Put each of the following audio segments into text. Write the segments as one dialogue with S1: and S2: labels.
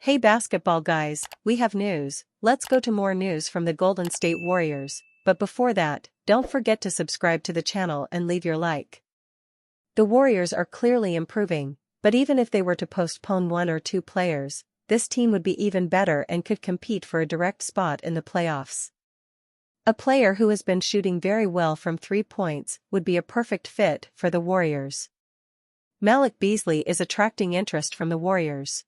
S1: Hey basketball guys, we have news. Let's go to more news from the Golden State Warriors, but before that, don't forget to subscribe to the channel and leave your like. The Warriors are clearly improving, but even if they were to postpone one or two players, this team would be even better and could compete for a direct spot in the playoffs. A player who has been shooting very well from 3 points would be a perfect fit for the Warriors. Malik Beasley is attracting interest from the Warriors.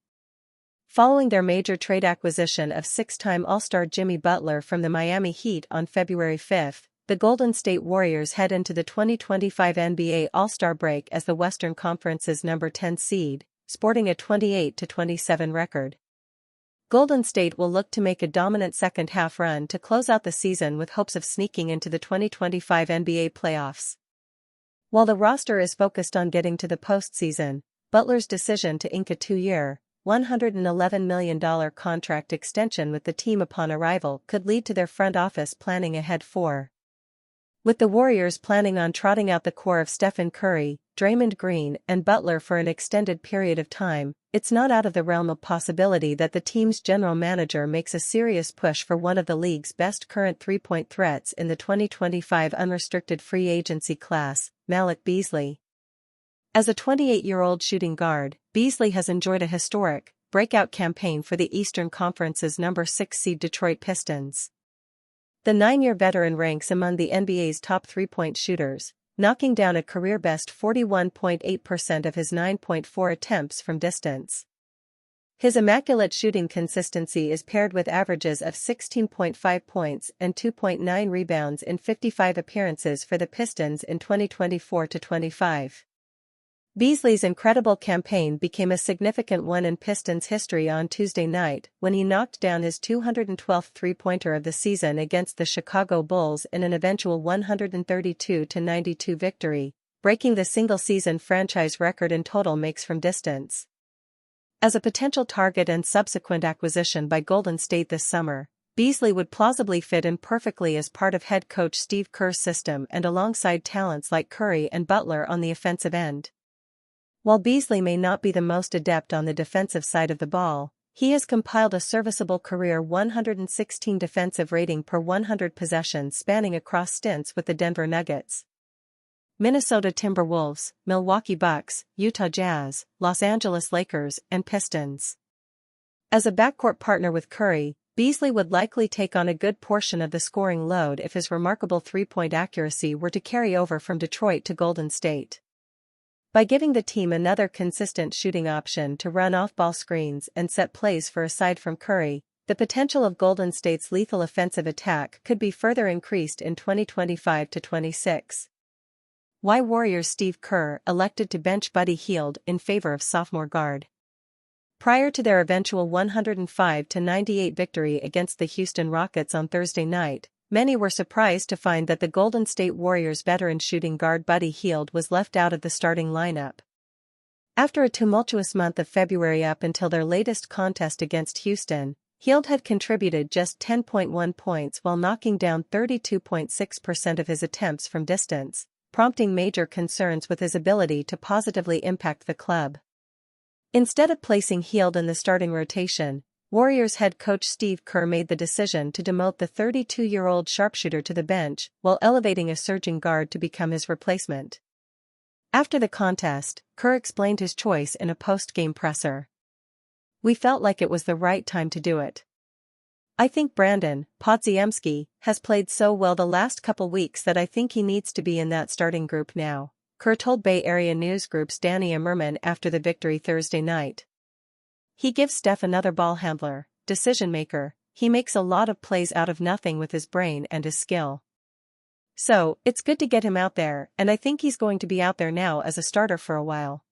S1: Following their major trade acquisition of six-time All-Star Jimmy Butler from the Miami Heat on February 5, the Golden State Warriors head into the 2025 NBA All-Star break as the Western Conference's number 10 seed, sporting a 28-27 record. Golden State will look to make a dominant second-half run to close out the season with hopes of sneaking into the 2025 NBA playoffs. While the roster is focused on getting to the postseason, Butler's decision to ink a two-year, $111 million contract extension with the team upon arrival could lead to their front office planning ahead for. With the Warriors planning on trotting out the core of Stephen Curry, Draymond Green, and Butler for an extended period of time, it's not out of the realm of possibility that the team's general manager makes a serious push for one of the league's best current three-point threats in the 2025 unrestricted free agency class, Malik Beasley. As a 28-year-old shooting guard, Beasley has enjoyed a historic, breakout campaign for the Eastern Conference's number 6 seed Detroit Pistons. The 9-year veteran ranks among the NBA's top three-point shooters, knocking down a career-best 41.8% of his 9.4 attempts from distance. His immaculate shooting consistency is paired with averages of 16.5 points and 2.9 rebounds in 55 appearances for the Pistons in 2024-25. Beasley's incredible campaign became a significant one in Pistons history on Tuesday night when he knocked down his 212th three-pointer of the season against the Chicago Bulls in an eventual 132-92 victory, breaking the single-season franchise record in total makes from distance. As a potential target and subsequent acquisition by Golden State this summer, Beasley would plausibly fit in perfectly as part of head coach Steve Kerr's system and alongside talents like Curry and Butler on the offensive end. While Beasley may not be the most adept on the defensive side of the ball, he has compiled a serviceable career 116 defensive rating per 100 possessions spanning across stints with the Denver Nuggets, Minnesota Timberwolves, Milwaukee Bucks, Utah Jazz, Los Angeles Lakers, and Pistons. As a backcourt partner with Curry, Beasley would likely take on a good portion of the scoring load if his remarkable three-point accuracy were to carry over from Detroit to Golden State. By giving the team another consistent shooting option to run off-ball screens and set plays for aside from Curry, the potential of Golden State's lethal offensive attack could be further increased in 2025-26. Why Warriors Steve Kerr elected to bench Buddy Hield in favor of sophomore guard. Prior to their eventual 105-98 victory against the Houston Rockets on Thursday night, many were surprised to find that the Golden State Warriors veteran shooting guard Buddy Hield was left out of the starting lineup. After a tumultuous month of February up until their latest contest against Houston, Hield had contributed just 10.1 points while knocking down 32.6% of his attempts from distance, prompting major concerns with his ability to positively impact the club. Instead of placing Hield in the starting rotation, Warriors head coach Steve Kerr made the decision to demote the 32-year-old sharpshooter to the bench while elevating a surging guard to become his replacement. After the contest, Kerr explained his choice in a post-game presser. "We felt like it was the right time to do it. I think Brandon Podziemski has played so well the last couple weeks that I think he needs to be in that starting group now," Kerr told Bay Area news group's Danny Immerman after the victory Thursday night. "He gives Steph another ball handler, decision maker, he makes a lot of plays out of nothing with his brain and his skill. So, it's good to get him out there, and I think he's going to be out there now as a starter for a while.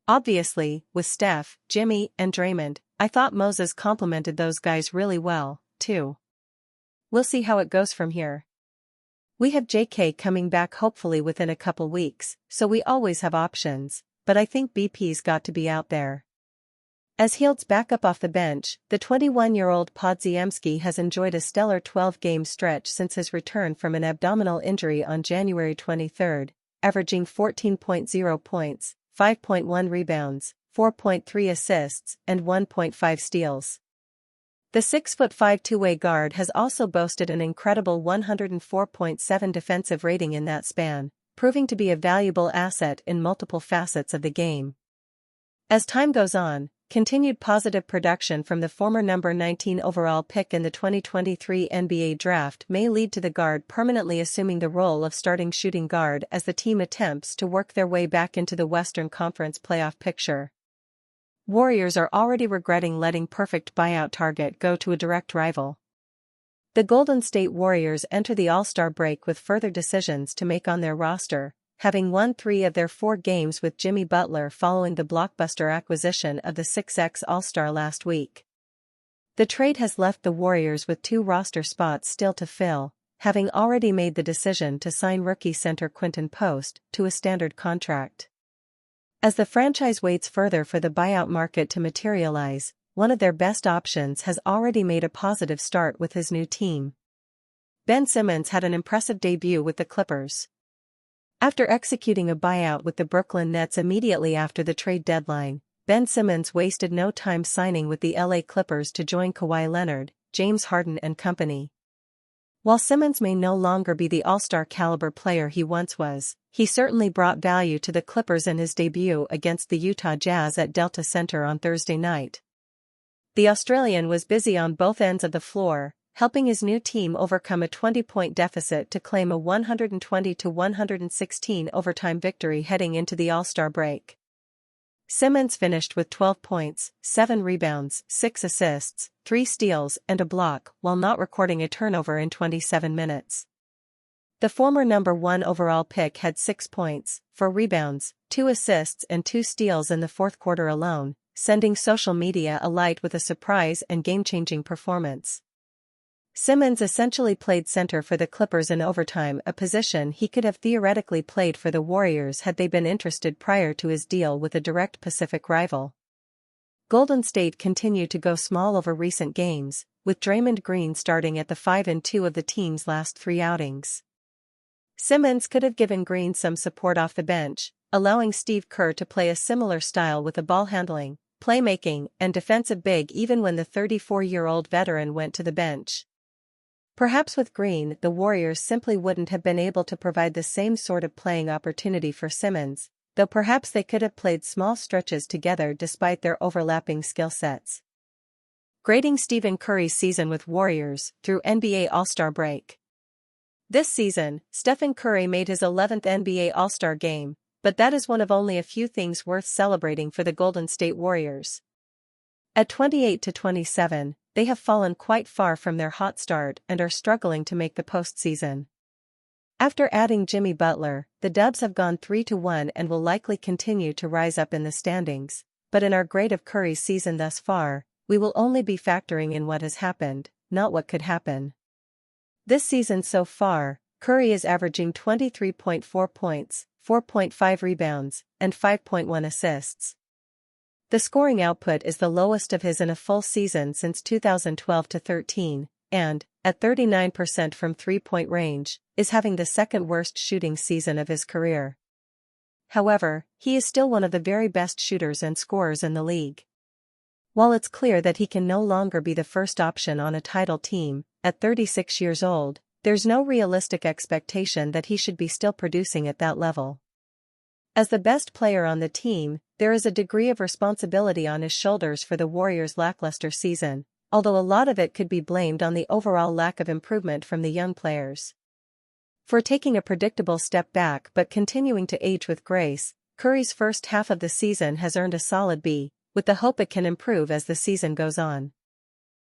S1: Obviously, with Steph, Jimmy, and Draymond, I thought Moses complemented those guys really well, too. We'll see how it goes from here. We have JK coming back hopefully within a couple weeks, so we always have options, but I think BP's got to be out there." As Hield's backup off the bench, the 21-year-old Podziemski has enjoyed a stellar 12-game stretch since his return from an abdominal injury on January 23, averaging 14.0 points, 5.1 rebounds, 4.3 assists, and 1.5 steals. The 6'5" two-way guard has also boasted an incredible 104.7 defensive rating in that span, proving to be a valuable asset in multiple facets of the game. As time goes on, continued positive production from the former number 19 overall pick in the 2023 NBA draft may lead to the guard permanently assuming the role of starting shooting guard as the team attempts to work their way back into the Western Conference playoff picture. Warriors are already regretting letting perfect buyout target go to a direct rival. The Golden State Warriors enter the All-Star break with further decisions to make on their roster, having won 3 of their 4 games with Jimmy Butler following the blockbuster acquisition of the 6X All-Star last week. The trade has left the Warriors with 2 roster spots still to fill, having already made the decision to sign rookie center Quinton Post to a standard contract. As the franchise waits further for the buyout market to materialize, one of their best options has already made a positive start with his new team. Ben Simmons had an impressive debut with the Clippers. After executing a buyout with the Brooklyn Nets immediately after the trade deadline, Ben Simmons wasted no time signing with the LA Clippers to join Kawhi Leonard, James Harden and company. While Simmons may no longer be the all-star caliber player he once was, he certainly brought value to the Clippers in his debut against the Utah Jazz at Delta Center on Thursday night. The Australian was busy on both ends of the floor, helping his new team overcome a 20-point deficit to claim a 120-116 overtime victory heading into the All-Star break. Simmons finished with 12 points, 7 rebounds, 6 assists, 3 steals and a block while not recording a turnover in 27 minutes. The former number 1 overall pick had 6 points, 4 rebounds, 2 assists and 2 steals in the fourth quarter alone, sending social media alight with a surprise and game-changing performance. Simmons essentially played center for the Clippers in overtime, a position he could have theoretically played for the Warriors had they been interested prior to his deal with a direct Pacific rival. Golden State continued to go small over recent games, with Draymond Green starting at the 5-2 of the team's last 3 outings. Simmons could have given Green some support off the bench, allowing Steve Kerr to play a similar style with the ball handling, playmaking, and defensive big even when the 34-year-old veteran went to the bench. Perhaps with Green, the Warriors simply wouldn't have been able to provide the same sort of playing opportunity for Simmons, though perhaps they could have played small stretches together despite their overlapping skill sets. Grading Stephen Curry's season with Warriors through NBA All-Star break. This season, Stephen Curry made his 11th NBA All-Star game, but that is one of only a few things worth celebrating for the Golden State Warriors. At 28-27, they have fallen quite far from their hot start and are struggling to make the postseason. After adding Jimmy Butler, the Dubs have gone 3-1 and will likely continue to rise up in the standings, but in our grade of Curry's season thus far, we will only be factoring in what has happened, not what could happen. This season so far, Curry is averaging 23.4 points, 4.5 rebounds, and 5.1 assists. The scoring output is the lowest of his in a full season since 2012-13, and, at 39% from three-point range, is having the second worst shooting season of his career. However, he is still one of the very best shooters and scorers in the league. While it's clear that he can no longer be the first option on a title team, at 36 years old, there's no realistic expectation that he should be still producing at that level. As the best player on the team, there is a degree of responsibility on his shoulders for the Warriors' lackluster season, although a lot of it could be blamed on the overall lack of improvement from the young players. For taking a predictable step back but continuing to age with grace, Curry's first half of the season has earned a solid B, with the hope it can improve as the season goes on.